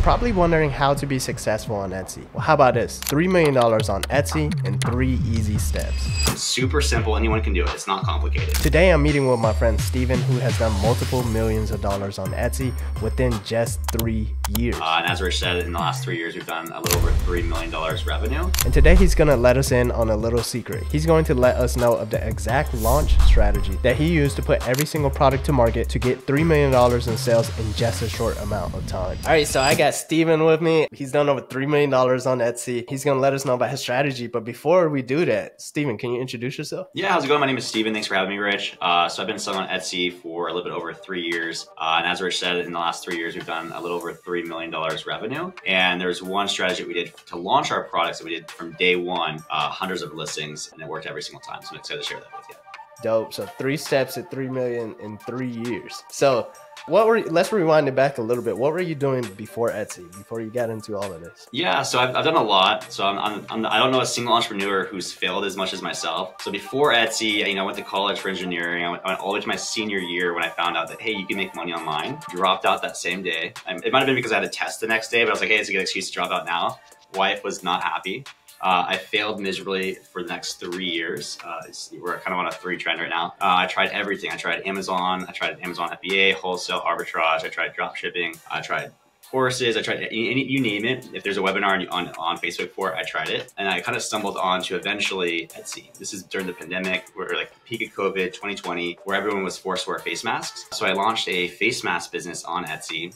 probably wondering how to be successful on Etsy. Well, how about this? $3 million on Etsy in 3 easy steps. It's super simple. Anyone can do it. It's not complicated. Today, I'm meeting with my friend Steven, who has done multiple millions of dollars on Etsy within just 3 years. And as Rich said, in the last 3 years, we've done a little over $3 million revenue. And today, he's gonna let us in on a little secret. He's going to let us know of the exact launch strategy that he used to put every single product to market to get $3 million in sales in just a short amount of time. All right, so I got Steven with me. He's done over $3 million on Etsy. He's gonna let us know about his strategy. But before we do that, Steven, can you introduce yourself? Yeah, how's it going? My name is Steven. Thanks for having me, Rich. So I've been selling on Etsy for a little bit over 3 years. And as Rich said, in the last 3 years, we've done a little over $3 million revenue. And there's one strategy we did to launch our products that we did from day one, hundreds of listings, and it worked every single time. So I'm excited to share that with you. Dope. So 3 steps at 3 million in 3 years. So let's rewind it back a little bit. What were you doing before Etsy, before you got into all of this? Yeah, so I've done a lot. So I don't know a single entrepreneur who's failed as much as myself. So before Etsy, I went to college for engineering. I went all the way to my senior year when I found out that, hey, you can make money online. Dropped out that same day. It might have been because I had a test the next day, but I was like, hey, it's a good excuse to drop out now. Wife was not happy. I failed miserably for the next 3 years. We're kind of on a 3 trend right now. I tried everything. I tried Amazon. I tried Amazon FBA, wholesale arbitrage. I tried drop shipping. I tried courses. I tried you name it. If there's a webinar on Facebook for it, I tried it. And I kind of stumbled onto eventually Etsy. This is during the pandemic, where like the peak of COVID 2020, where everyone was forced to wear face masks. So I launched a face mask business on Etsy.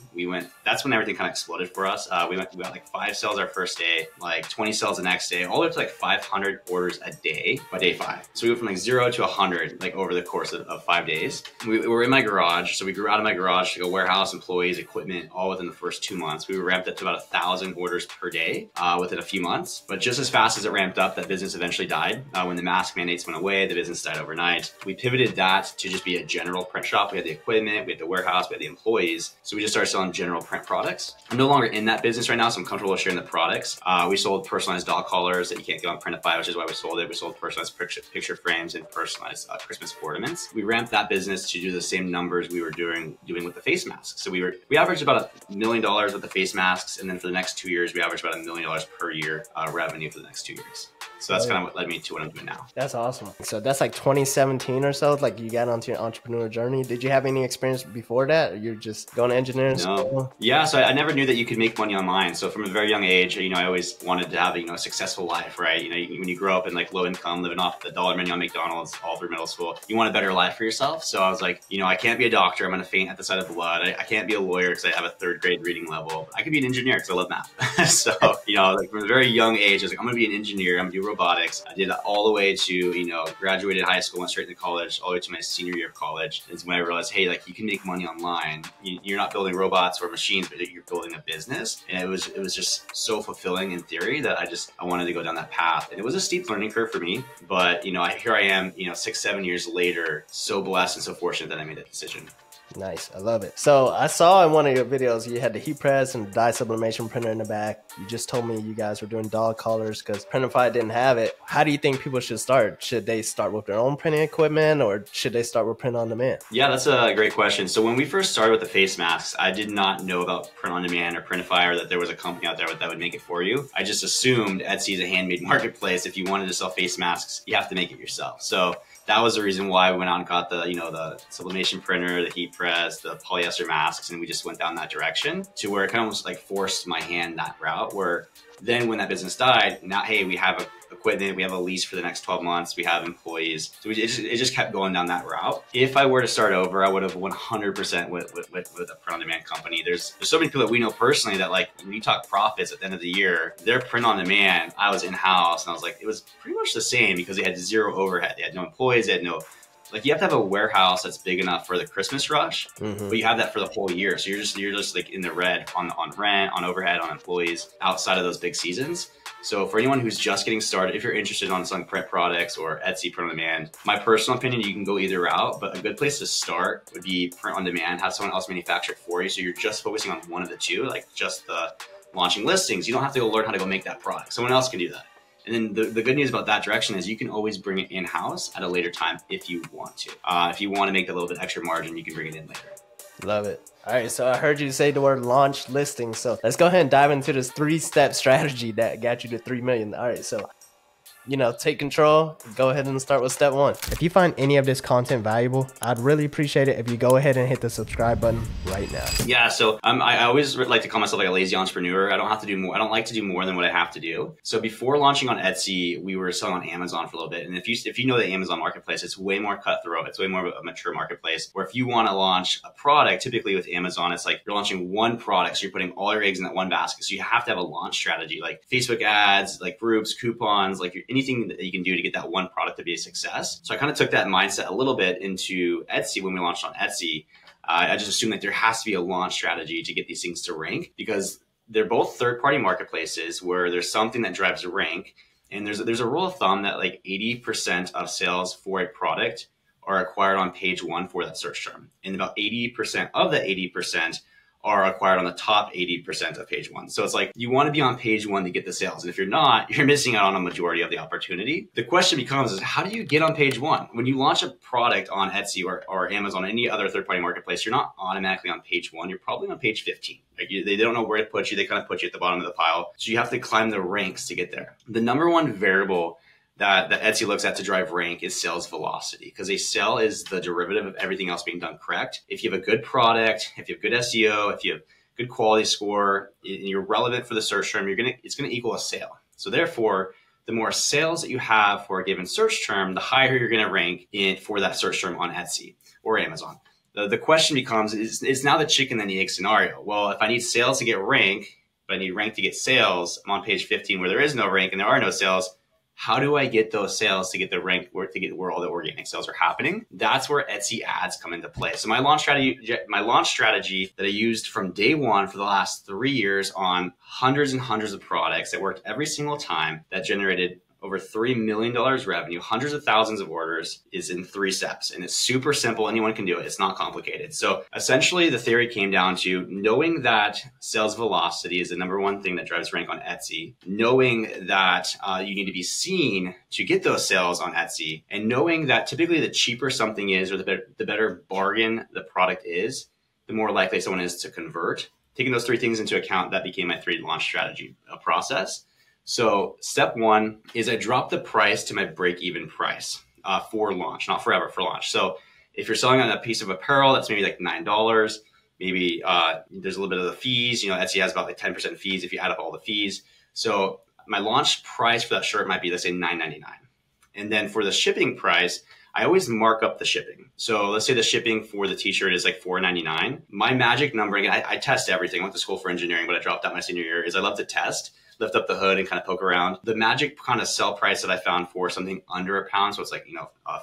That's when everything kind of exploded for us. We got like 5 sales our first day, like 20 sales the next day, all the way up to like 500 orders a day by day 5. So we went from like 0 to 100, like over the course of 5 days. We were in my garage. So we grew out of my garage to go warehouse, employees, equipment, all within the first 2 months. We were ramped up to about 1,000 orders per day within a few months. But just as fast as it ramped up, that business eventually died. When the mask mandates went away, the business died overnight. We pivoted that to just be a general print shop. We had the equipment, we had the warehouse, we had the employees. So we just started selling general print products. I'm no longer in that business right now, so I'm comfortable with sharing the products. We sold personalized dog collars that you can't get on Printify, which is why we sold it. We sold personalized picture frames and personalized Christmas ornaments. We ramped that business to do the same numbers we were doing with the face masks. So we averaged about $1 million with the face masks, and then for the next 2 years, we averaged about $1 million per year revenue for the next 2 years. So that's kind of what led me to what I'm doing now. That's awesome. So that's like 2017 or so, like you got onto your entrepreneur journey. Did you have any experience before that? Or you're just going to engineering school? Yeah, so I never knew that you could make money online. So from a very young age, I always wanted to have a successful life, right? When you grow up in like low income, living off the dollar menu on McDonald's all through middle school, you want a better life for yourself. So I was like, I can't be a doctor. I'm going to faint at the sight of blood. I can't be a lawyer because I have a 3rd grade reading level. I could be an engineer because I love math. So, like from a very young age, I was like, I'm going to be an engineer. I'm going to do robotics. I did that all the way to, graduated high school, went straight into college, all the way to my senior year of college. Is when I realized, hey, like you can make money online. You're not building robots or machines, but you're building a business. And it was just so fulfilling in theory that I wanted to go down that path. And it was a steep learning curve for me, but here I am, 6, 7 years later, so blessed and so fortunate that I made that decision. Nice. I love it. So I saw in one of your videos, you had the heat press and the dye sublimation printer in the back. You just told me you guys were doing dog collars because Printify didn't have it. How do you think people should start? Should they start with their own printing equipment or should they start with print on demand? Yeah, that's a great question. So when we first started with the face masks, I did not know about print on demand or Printify or that there was a company out there that would make it for you. I just assumed Etsy is a handmade marketplace. If you wanted to sell face masks, you have to make it yourself. So that was the reason why we went out and got the sublimation printer, the heat press, the polyester masks, and we just went down that direction to where it kind of almost like forced my hand that route. Where then when that business died, now hey, we have equipment, we have a lease for the next 12 months, we have employees, so it just kept going down that route. If I were to start over, I would have 100% with a print-on-demand company. There's so many people that we know personally that like when you talk profits at the end of the year, their print-on-demand, I was in-house and I was like, it was pretty much the same because they had 0 overhead, they had no employees, they had no. Like you have to have a warehouse that's big enough for the Christmas rush, but you have that for the whole year. So you're just like in the red on rent, on overhead, on employees outside of those big seasons. So for anyone who's just getting started, if you're interested on selling print products or Etsy print on demand, my personal opinion, you can go either route, but a good place to start would be print on demand, have someone else manufacture it for you. So you're just focusing on one of the two, like just the launching listings. You don't have to go learn how to go make that product. Someone else can do that. And then the good news about that direction is you can always bring it in-house at a later time if you want to. If you want to make a little bit extra margin, you can bring it in later. Love it. All right, so I heard you say the word launch listing. So let's go ahead and dive into this 3-step strategy that got you to 3 million. All right, so take control. Go ahead and start with step 1. If you find any of this content valuable, I'd really appreciate it if you go ahead and hit the subscribe button right now. Yeah, so I always like to call myself like a lazy entrepreneur. I don't have to do more. I don't like to do more than what I have to do. So before launching on Etsy, we were selling on Amazon for a little bit. And if you know the Amazon marketplace, it's way more cutthroat. It's way more of a mature marketplace where if you want to launch a product, typically with Amazon, it's like you're launching one product. So you're putting all your eggs in that one basket. So you have to have a launch strategy, like Facebook ads, like groups, coupons, like anything that you can do to get that one product to be a success. So I kind of took that mindset a little bit into Etsy when we launched on Etsy. I just assumed that there has to be a launch strategy to get these things to rank because they're both third-party marketplaces where there's something that drives a rank. And there's a rule of thumb that like 80% of sales for a product are acquired on page 1 for that search term. And about 80% of that 80% are acquired on the top 80% of page 1. So it's like you want to be on page 1 to get the sales. And if you're not, you're missing out on a majority of the opportunity. The question becomes is how do you get on page 1? When you launch a product on Etsy or Amazon or any other third-party marketplace, you're not automatically on page 1. You're probably on page 15. Like they don't know where to put you. They kind of put you at the bottom of the pile. So you have to climb the ranks to get there. The number one variable that Etsy looks at to drive rank is sales velocity, because a sale is the derivative of everything else being done correct. If you have a good product, if you have good SEO, if you have good quality score, and you're relevant for the search term, it's gonna equal a sale. So therefore, the more sales that you have for a given search term, the higher you're gonna rank for that search term on Etsy or Amazon. The question becomes, is now the chicken and the egg scenario. Well, if I need sales to get rank, but I need rank to get sales, I'm on page 15 where there is no rank and there are no sales. How do I get those sales to get the rank where all the organic sales are happening? That's where Etsy ads come into play. So my launch strategy that I used from day 1 for the last 3 years on hundreds and hundreds of products that worked every single time, that generated over $3 million revenue, hundreds of thousands of orders, is in 3 steps. And it's super simple. Anyone can do it. It's not complicated. So essentially the theory came down to knowing that sales velocity is the number one thing that drives rank on Etsy, knowing that you need to be seen to get those sales on Etsy, and knowing that typically the cheaper something is or the better bargain the product is, the more likely someone is to convert. Taking those 3 things into account, that became my 3 launch strategy process. So step 1 is I drop the price to my break-even price for launch, not forever, for launch. So if you're selling on a piece of apparel, that's maybe like $9. Maybe there's a little bit of the fees. Etsy has about like 10% fees if you add up all the fees. So my launch price for that shirt might be, let's say, $9.99. And then for the shipping price, I always mark up the shipping. So let's say the shipping for the t-shirt is like $4.99. My magic number, again, I test everything. I went to school for engineering, but I dropped out my senior year, is I love to test, lift up the hood and kind of poke around. The magic kind of sell price that I found for something under £1, so it's like,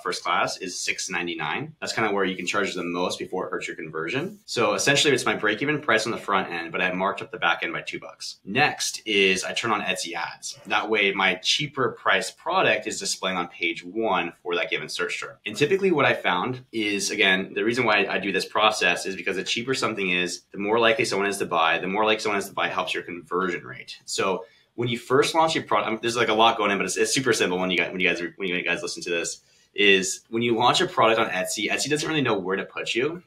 first class, is $6.99. That's kind of where you can charge the most before it hurts your conversion. So essentially it's my break-even price on the front end, but I marked up the back end by $2. Next is I turn on Etsy ads. That way my cheaper price product is displaying on page 1 for that given search term. And typically what I found is, again, the reason why I do this process is because the cheaper something is, the more likely someone is to buy. The more likely someone is to buy helps your conversion rate. So when you first launch your product, there's like a lot going in, but it's super simple when you guys listen to this, is when you launch a product on Etsy, Etsy doesn't really know where to put you.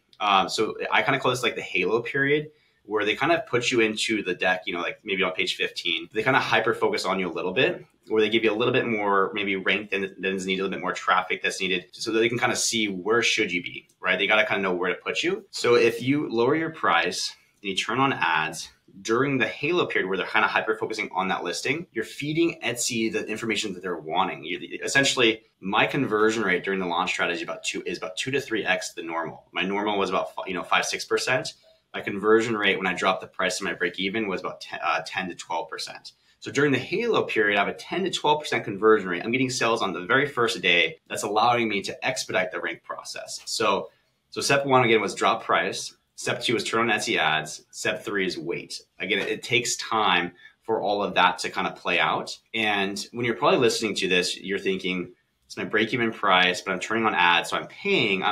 So I kind of call this like the halo period, where they kind of put you into the deck, like maybe on page 15. They kind of hyper focus on you a little bit, where they give you a little bit more maybe rank than is needed, a little bit more traffic that's needed, so that they can kind of see where should you be, right? They got to kind of know where to put you. So if you lower your price and you turn on ads during the halo period where they're kind of hyper focusing on that listing, you're feeding Etsy the information that they're wanting. Essentially, my conversion rate during the launch strategy is about 2 to 3x the normal. My normal was about 5-6%. My conversion rate when I dropped the price of my break even was about 10 to 12%. So during the halo period, I have a 10 to 12% conversion rate. I'm getting sales on the very first day. That's allowing me to expedite the rank process. So step 1 again was drop price. Step 2 is turn on Etsy ads. Step 3 is wait. Again, it takes time for all of that to kind of play out. And when you're probably listening to this, you're thinking, it's my break-even price, but I'm turning on ads, so I'm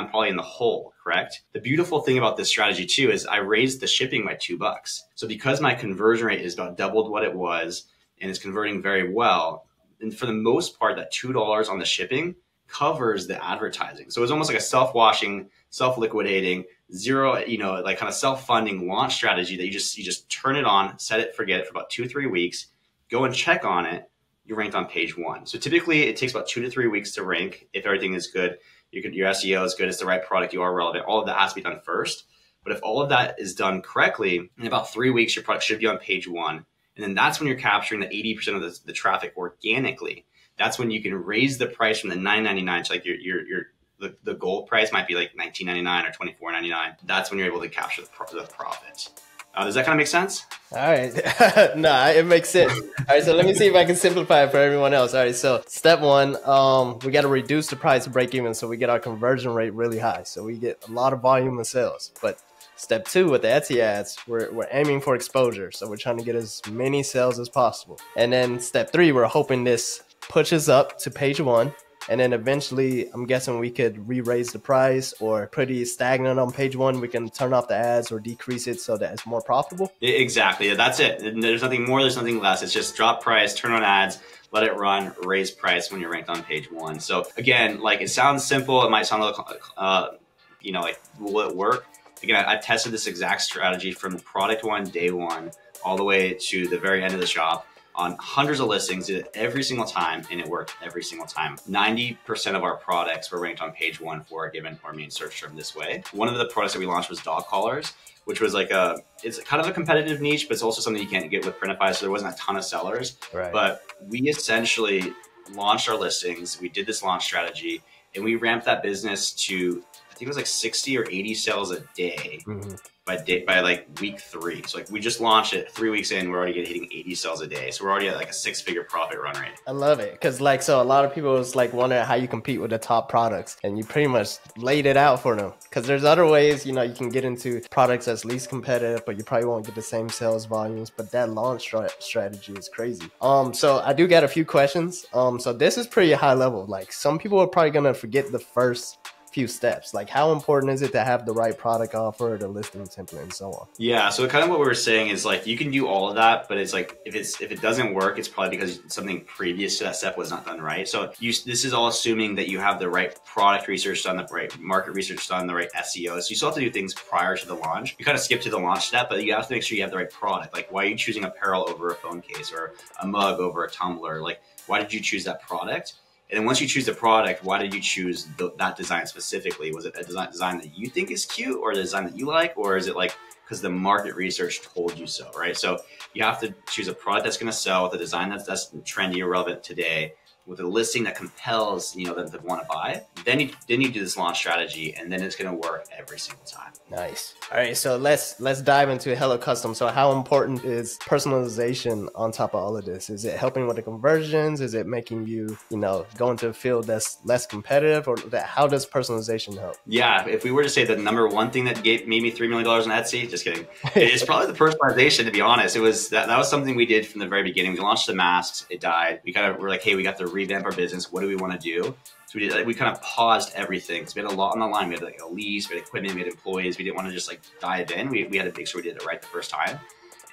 probably in the hole, correct? The beautiful thing about this strategy too is I raised the shipping by $2. So because my conversion rate is about doubled what it was and it's converting very well, and for the most part, that $2 on the shipping covers the advertising. So it's almost like a self-washing, self-liquidating, zero, you know, like kind of self-funding launch strategy that you just turn it on, set it, forget it for about 2 or 3 weeks, go and check on it, you're ranked on page 1. So typically it takes about 2 to 3 weeks to rank if everything is good. Your SEO is good, it's the right product, you are relevant. All of that has to be done first. But if all of that is done correctly, in about 3 weeks, your product should be on page 1. And then that's when you're capturing the 80% of the traffic organically. That's when you can raise the price from the $9.99 to like the goal price might be like $19.99 or $24.99. That's when you're able to capture the profit. Does that kind of make sense? All right. No, it makes sense. All right. So let me see if I can simplify it for everyone else. All right. So step 1, we got to reduce the price to break even so we get our conversion rate really high. So we get a lot of volume of sales. But step 2 with the Etsy ads, we're aiming for exposure. So we're trying to get as many sales as possible. And then step 3, we're hoping this pushes up to page 1. And then eventually, I'm guessing we could re-raise the price, or pretty stagnant on page 1, we can turn off the ads or decrease it so that it's more profitable. Exactly. That's it. There's nothing more, there's nothing less. It's just drop price, turn on ads, let it run, raise price when you're ranked on page 1. So again, like it sounds simple. It might sound a little, you know, like will it work? Again, I tested this exact strategy from product 1, day 1, all the way to the very end of the shop on hundreds of listings, did it every single time, and it worked every single time. 90% of our products were ranked on page 1 for a given or main search term this way. One of the products that we launched was dog collars, which was like it's kind of a competitive niche, but it's also something you can't get with Printify, so there wasn't a ton of sellers. Right. But we essentially launched our listings, we did this launch strategy, and we ramped that business to, I think it was like 60 or 80 sales a day. By like week 3. So like we just launched it 3 weeks in, we're already hitting 80 sales a day. So we're already at like a 6-figure profit run rate. I love it. Cause like, so a lot of people is like wondering how you compete with the top products, and you pretty much laid it out for them. Cause there's other ways, you know, you can get into products that's least competitive, but you probably won't get the same sales volumes, but that launch strategy is crazy. So I do get a few questions. So this is pretty high level. Like some people are probably going to forget the first few steps. Like how important is it to have the right product offer, the listing template, and so on? Yeah, so kind of what we were saying is like you can do all of that, but it's like if it doesn't work, it's probably because something previous to that step was not done right. So this is all assuming that you have the right product research done, the right market research done, the right SEO. So you still have to do things prior to the launch. You kind of skip to the launch step, but you have to make sure you have the right product. Like why are you choosing apparel over a phone case or a mug over a tumbler? Like why did you choose that product? And then once you choose the product, why did you choose that design specifically? Was it a design that you think is cute, or a design that you like, or is it like because the market research told you so, right? So you have to choose a product that's going to sell with a design that's trendy or relevant today, with a listing that compels, you know, them to want to buy. Then you do this launch strategy, and then it's going to work every single time. Nice. All right, so let's dive into HelloCustom. So how important is personalization on top of all of this? Is it helping with the conversions? Is it making you, you know, go into a field that's less competitive, or how does personalization help? Yeah, if we were to say the number one thing that made me $3 million on Etsy, just kidding. It's probably the personalization, to be honest. It was that was something we did from the very beginning. We launched the masks, it died. We kind of were like, hey, we got to revamp our business. What do we want to do? So we kind of paused everything. So we had a lot on the line. We had like a lease, we had equipment, we had employees. We didn't want to just like dive in. We had to make sure we did it right the first time.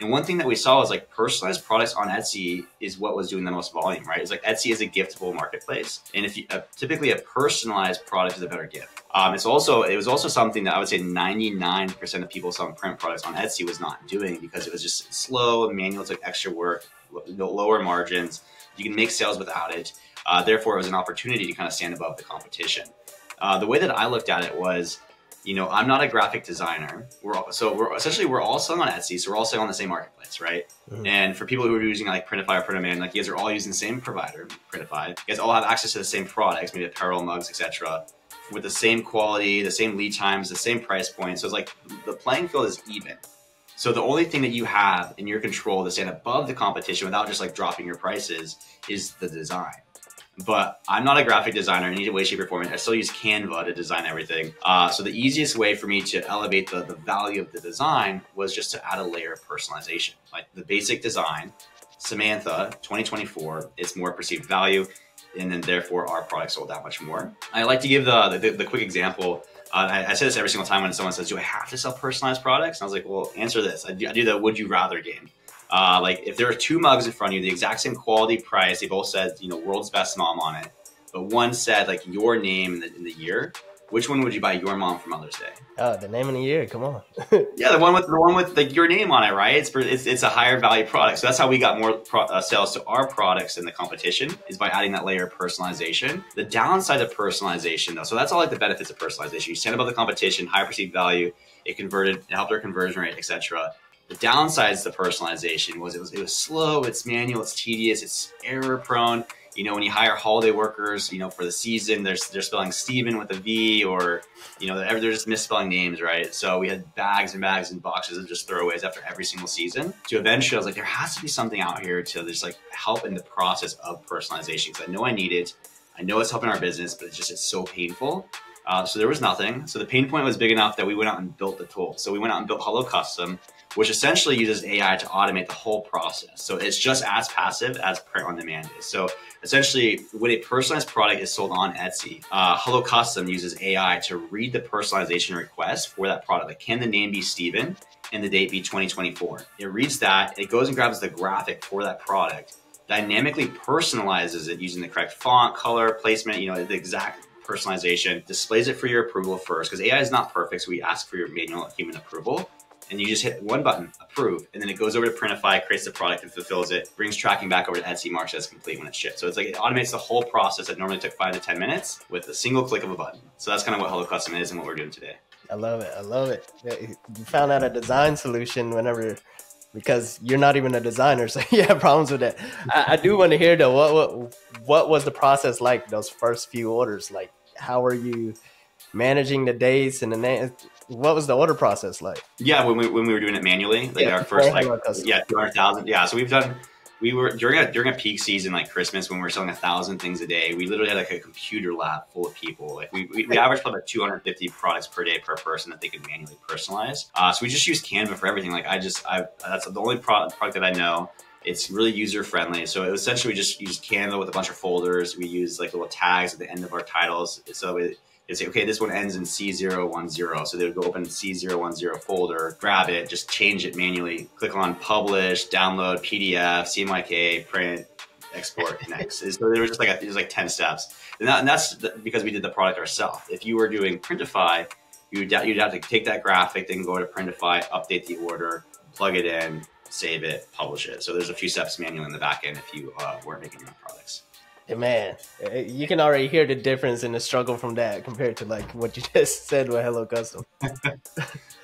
And one thing that we saw was like personalized products on Etsy is what was doing the most volume, right? It's like Etsy is a giftable marketplace. And if you typically a personalized product is a better gift. It was also something that I would say 99% of people selling print products on Etsy was not doing, because it was just slow, manual, took extra work, lower margins. You can make sales without it. Therefore, it was an opportunity to kind of stand above the competition. The way that I looked at it was, you know, I'm not a graphic designer. We're all selling on Etsy, so we're all selling on the same marketplace, right? Mm-hmm. And for people who are using like Printify or Printerman, like you guys are all using the same provider, Printify. You guys all have access to the same products, maybe apparel, mugs, etc., with the same quality, the same lead times, the same price point. So it's like the playing field is even. So the only thing that you have in your control to stand above the competition without just like dropping your prices is the design. But I'm not a graphic designer in any way, shape, or form. I still use Canva to design everything. So the easiest way for me to elevate the value of the design was just to add a layer of personalization. Like the basic design, Samantha, 2024, it's more perceived value, and then therefore our product sold that much more. I like to give the quick example. I say this every single time when someone says, do I have to sell personalized products? And I was like, well, answer this. I do the would you rather game. Like if there are 2 mugs in front of you, the exact same quality, price, they both said, you know, world's best mom on it, but one said like your name in the year, which one would you buy your mom for Mother's Day? Oh, the name of the year. Come on. Yeah, the one with like your name on it, right? It's a higher value product. So that's how we got more sales to our products in the competition, is by adding that layer of personalization. The downside of personalization, though, so that's all like the benefits of personalization. You stand above the competition, high perceived value, it converted, it helped our conversion rate, etc. The downsides to personalization was it was slow, it's manual, it's tedious, it's error prone. You know, when you hire holiday workers, you know, for the season, they're spelling Steven with a V, or, you know, they're just misspelling names, right? So we had bags and bags and boxes of just throwaways after every single season. To eventually, I was like, there has to be something out here to just like help in the process of personalization, because I know I need it. I know it's helping our business, but it's so painful. So there was nothing. So the pain point was big enough that we went out and built the tool. So we went out and built HelloCustom, which essentially uses AI to automate the whole process. So it's just as passive as print on demand is. So essentially, when a personalized product is sold on Etsy, HelloCustom uses AI to read the personalization request for that product. Like, can the name be Steven and the date be 2024? It reads that, it goes and grabs the graphic for that product, dynamically personalizes it using the correct font, color, placement, you know, the exact personalization, displays it for your approval first, because AI is not perfect, so we ask for your manual human approval. And you just hit one button, approve, and then it goes over to Printify, creates the product and fulfills it, brings tracking back over to Etsy, marks as complete when it's shipped. So it's like it automates the whole process that normally took 5 to 10 minutes with a single click of a button. So that's kind of what HelloCustom is and what we're doing today. I love it. I love it. You found out a design solution whenever, because you're not even a designer, so you have problems with that. I do want to hear though, what was the process like those first few orders? Like, how were you managing the dates and the name? What was the order process like? Yeah, when we were doing it manually, like our first 200,000. Yeah, so we were during a peak season like Christmas, when we were selling 1,000 things a day. We literally had like a computer lab full of people. Like we averaged about 250 products per day per person that they could manually personalize. So we just use Canva for everything. Like that's the only product that I know. It's really user friendly. So it essentially we just use Canva with a bunch of folders. We use like little tags at the end of our titles. So it'd say, okay, this one ends in C010. So they would go open C010 folder, grab it, just change it manually, click on publish, download, PDF, CMYK, print, export, next. So there was just like, it was like 10 steps. And that's because we did the product ourselves. If you were doing Printify, you'd have to take that graphic, then go to Printify, update the order, plug it in, save it, publish it. So there's a few steps manually in the back end if you weren't making your own products. And man, you can already hear the difference in the struggle from that compared to like what you just said with HelloCustom.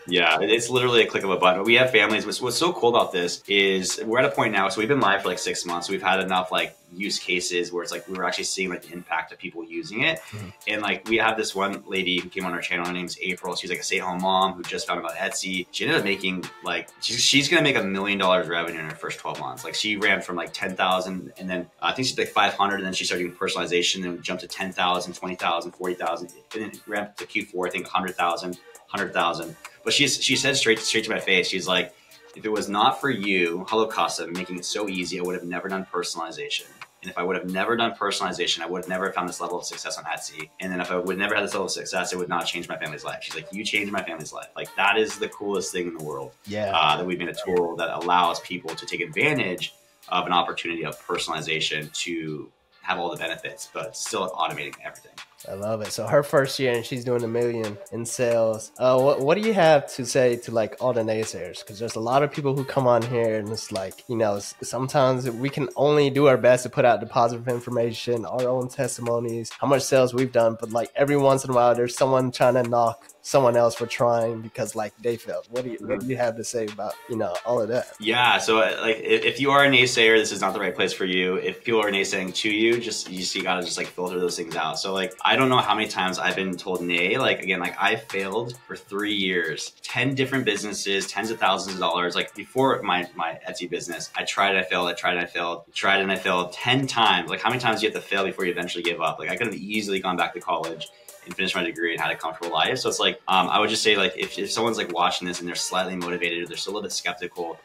Yeah, it's literally a click of a button. We have families. What's so cool about this is we're at a point now. So we've been live for like 6 months. So we've had enough like use cases where it's like we're actually seeing like the impact of people using it. And like we have this one lady who came on our channel. Her name's April. She's like a stay-at-home mom who just found about Etsy. She ended up making like she's gonna make $1 million revenue in her first 12 months. Like she ran from like 10,000, and then I think she's like 500, and then she started doing personalization, and jumped to 10,000, 20,000, 40,000, and then ramped to Q4 I think 100,000. But she said straight to my face, she's like, if it was not for you, HelloCustom, making it so easy, I would have never done personalization. And if I would have never done personalization, I would have never found this level of success on Etsy. And then if I would never had this level of success, it would not change my family's life. She's like, you changed my family's life. Like that is the coolest thing in the world. Yeah. That we've made a tool that allows people to take advantage of an opportunity of personalization to have all the benefits, but still automating everything. I love it. So her first year and she's doing $1 million in sales. What do you have to say to like all the naysayers? Because there's a lot of people who come on here and it's like, you know, sometimes we can only do our best to put out the positive information, our own testimonies, how much sales we've done. But like every once in a while, there's someone trying to knock someone else for trying because like they failed. What do you have to say about, you know, all of that? Yeah. So like if you are a naysayer, this is not the right place for you. If people are naysaying to you, you gotta just like filter those things out. So like, I don't know how many times I've been told nay. Like again, like I failed for 3 years, 10 different businesses, tens of thousands of dollars. Like before my Etsy business, I tried and I failed, I tried and I failed, tried and I failed 10 times. Like how many times do you have to fail before you eventually give up? Like I could have easily gone back to college and finished my degree and had a comfortable life. So it's like, I would just say like, if someone's like watching this and they're slightly motivated or they're still a little bit skeptical,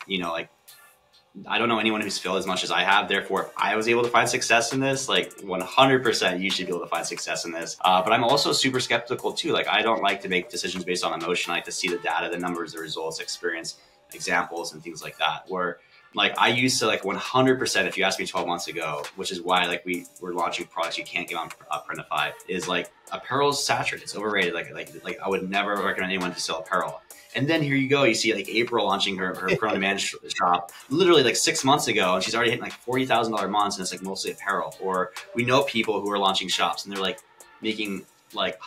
you know, like, I don't know anyone who's failed as much as I have. Therefore, if I was able to find success in this, like 100% you should be able to find success in this. But I'm also super skeptical too. Like I don't like to make decisions based on emotion. I like to see the data, the numbers, the results, experience, examples, and things like that. Where Like I used to like 100%, if you asked me 12 months ago, which is why like we're launching products you can't get on Printify, is like apparel is saturated, it's overrated. Like I would never recommend anyone to sell apparel. And then here you go, you see like April launching her print-on-demand shop literally like 6 months ago, and she's already hitting like $40,000 months, and it's like mostly apparel. Or we know people who are launching shops and they're like making like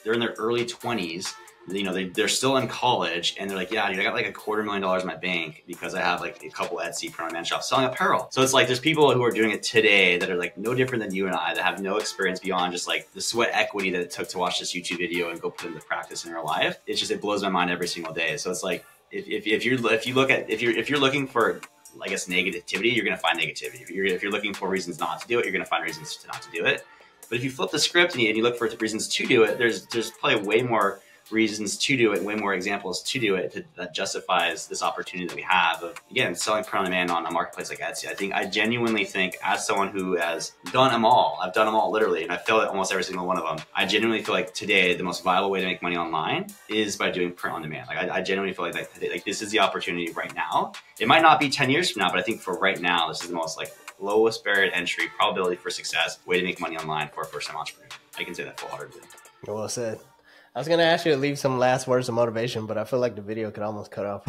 they're in their early 20s. You know, they're still in college, and they're like, yeah, dude, I got like $250,000 in my bank because I have like a couple Etsy print-on-demand shops selling apparel. So it's like there's people who are doing it today that are like no different than you and I, that have no experience beyond just like the sweat equity that it took to watch this YouTube video and go put into practice in real life. It's just, it blows my mind every single day. So it's like if you're looking for, I guess, negativity, you're gonna find negativity. If you're looking for reasons not to do it, you're gonna find reasons to not to do it. But if you flip the script and you look for reasons to do it, there's probably way more reasons to do it, way more examples to do it that justifies this opportunity that we have of, again, selling print on demand on a marketplace like Etsy. I genuinely think, as someone who has done them all, I've done them all literally, and I've failed at almost every single one of them. I genuinely feel like today the most viable way to make money online is by doing print on demand. Like I genuinely feel like this is the opportunity right now. It might not be 10 years from now, but I think for right now, this is the most like lowest barrier to entry, probability for success, way to make money online for a first-time entrepreneur. I can say that full-heartedly. Well said. I was gonna ask you to leave some last words of motivation, but I feel like the video could almost cut off.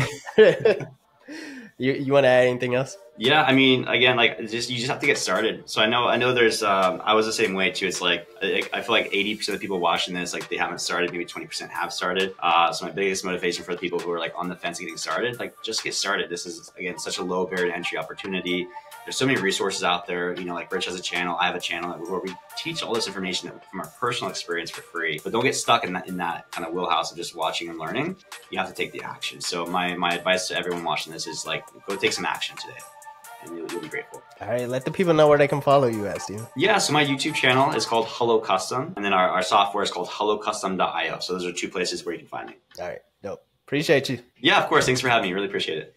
You want to add anything else? Yeah, I mean, again, like you just have to get started. So I know there's I was the same way too. It's like I feel like 80% of the people watching this, like they haven't started, maybe 20% have started. So my biggest motivation for the people who are like on the fence getting started, like just get started. This is, again, such a low barrier to entry opportunity. There's so many resources out there, you know, like Rich has a channel, I have a channel where we teach all this information from our personal experience for free. But don't get stuck in that kind of wheelhouse of just watching and learning. You have to take the action. So my advice to everyone watching this is like, go take some action today, and you'll be grateful. All right, let the people know where they can follow you at, Steve. Yeah, so my YouTube channel is called HelloCustom, and then our software is called HelloCustom.io. So those are two places where you can find me. All right, dope. Appreciate you. Yeah, of course. Thanks for having me. Really appreciate it.